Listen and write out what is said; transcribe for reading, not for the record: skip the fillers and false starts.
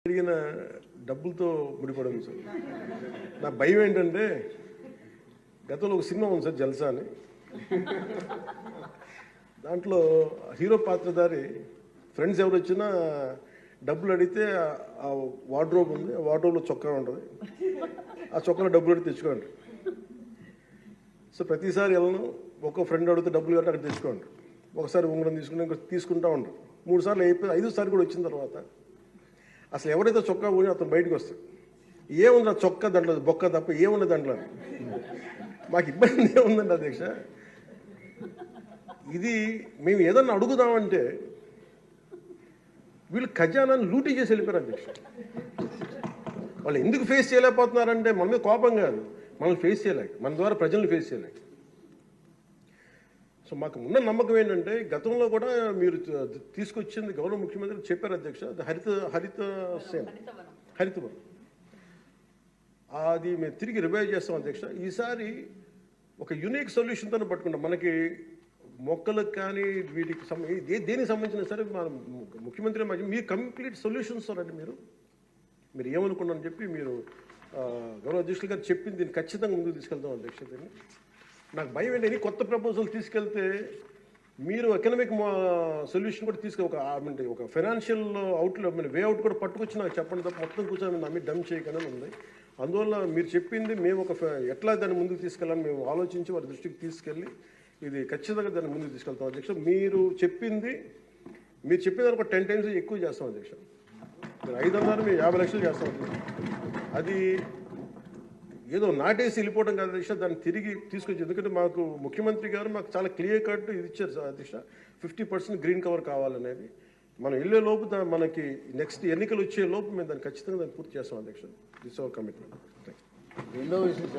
అడిగిన డబ్బులతో ముడిపడింది సార్. నా భయం ఏంటంటే గతంలో ఒక సినిమా ఉంది సార్, జల్సా అని. దాంట్లో హీరో పాత్రధారి ఫ్రెండ్స్ ఎవరు వచ్చినా డబ్బులు అడిగితే ఆ వార్డ్రోబ్ ఉంది, ఆ వార్డ్రోబ్లో చొక్కా ఉంటుంది, ఆ చొక్కాలో డబ్బులు అడిగి తెచ్చుకోండి. సో ప్రతిసారి వెళ్ళను, ఒక్కో ఫ్రెండ్ అడిగితే డబ్బులు కట్టి అక్కడ తెచ్చుకోండి. ఒకసారి ఉంగరం తీసుకుంటూ ఉండరు. 3 సార్లు అయిపోయి 5వ సారి కూడా వచ్చిన తర్వాత అసలు ఎవరైతే చొక్కా పోయి అతను బయటకు వస్తాడు, ఏముంది ఆ చొక్కా దాంట్లో బొక్క తప్ప ఏముంది దాంట్లో. మాకు ఇబ్బంది ఏముందండి అధ్యక్ష, ఇది మేము ఏదన్నా అడుగుదామంటే వీళ్ళు ఖజానాన్ని లూటీ చేసి వెళ్ళిపోయారు అధ్యక్ష. వాళ్ళు ఎందుకు ఫేస్ చేయలేకపోతున్నారంటే మన మీద కోపం కాదు, మనల్ని ఫేస్ చేయలేక, మన ద్వారా ప్రజల్ని ఫేస్ చేయలేక. సో మాకు ఉన్న నమ్మకం ఏంటంటే గతంలో కూడా మీరు తీసుకొచ్చింది గౌరవ ముఖ్యమంత్రి చెప్పారు అధ్యక్ష, హరితవనం అది మేము తిరిగి రివైవ్ చేస్తాం అధ్యక్ష. ఈసారి ఒక యునిక్ సొల్యూషన్తో పట్టుకుంటాం. మనకి మొక్కలకు కానీ వీటికి దేనికి సంబంధించిన సరే మన ముఖ్యమంత్రి మీరు కంప్లీట్ సొల్యూషన్స్ అండి. మీరు ఏమనుకున్నారని చెప్పి మీరు గౌరవ అధ్యక్షులు గారు చెప్పింది దీన్ని ఖచ్చితంగా ముందుకు తీసుకెళ్తాం అధ్యక్ష. దీన్ని నాకు భయం ఏంటి, కొత్త ప్రపోజల్ తీసుకెళ్తే మీరు ఎకనామిక్ సొల్యూషన్ కూడా ఒక ఫైనాన్షియల్ వే అవుట్ కూడా పట్టుకొచ్చి నాకు చెప్పండి తప్ప మొత్తం కూర్చొని నా మీద డమ్ చేయకనే ఉంది. అందువల్ల మీరు చెప్పింది మేము ఎట్లా దాన్ని ముందుకు తీసుకెళ్ళాలని మేము ఆలోచించి వారి దృష్టికి తీసుకెళ్ళి ఇది ఖచ్చితంగా దాన్ని ముందుకు తీసుకెళ్తాం అధ్యక్ష. మీరు చెప్పిన ఒక 10 times ఎక్కువ చేస్తాం అధ్యక్ష. మీరు 500 మేము 50 లక్షలు చేస్తాం అధ్యక్ష. అది ఏదో నాటేసి వెళ్ళిపోవడం కాదు అధ్యక్ష, దాన్ని తిరిగి తీసుకొచ్చి. ఎందుకంటే మాకు ముఖ్యమంత్రి గారు మాకు చాలా క్లియర్ కట్ ఇది ఇచ్చారు అధ్యక్ష, 50% గ్రీన్ కవర్ కావాలనేది. మనం వెళ్ళే లోపు మనకి నెక్స్ట్ ఎన్నికలు వచ్చే లోపు మేము దాన్ని ఖచ్చితంగా పూర్తి చేస్తాం అధ్యక్ష. This our commitment. రెండో విషయం